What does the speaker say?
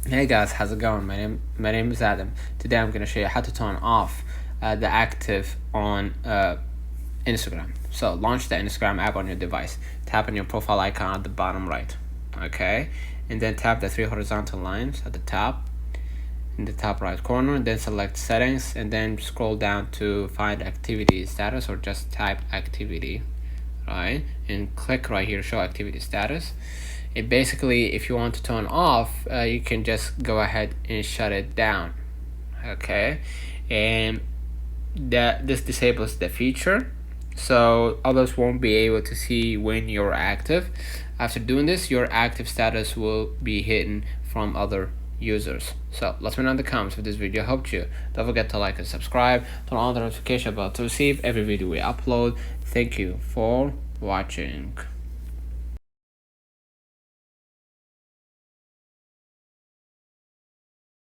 Hey guys, how's it going? My name is Adam. Today I'm gonna show you how to turn off the active on Instagram. So launch the Instagram app on your device. Tap on your profile icon at the bottom right, okay, and then tap the three horizontal lines at the top in the top right corner. Then select settings and then scroll down to find activity status, or just type activity, right, and click right here, show activity status. It basically, if you want to turn off, you can just go ahead and shut it down, okay, and this disables the feature, so others won't be able to see when you're active. After doing this, your active status will be hidden from other users. So let me know in the comments if this video helped you. Don't forget to like and subscribe, turn on the notification bell to receive every video we upload. Thank you for watching.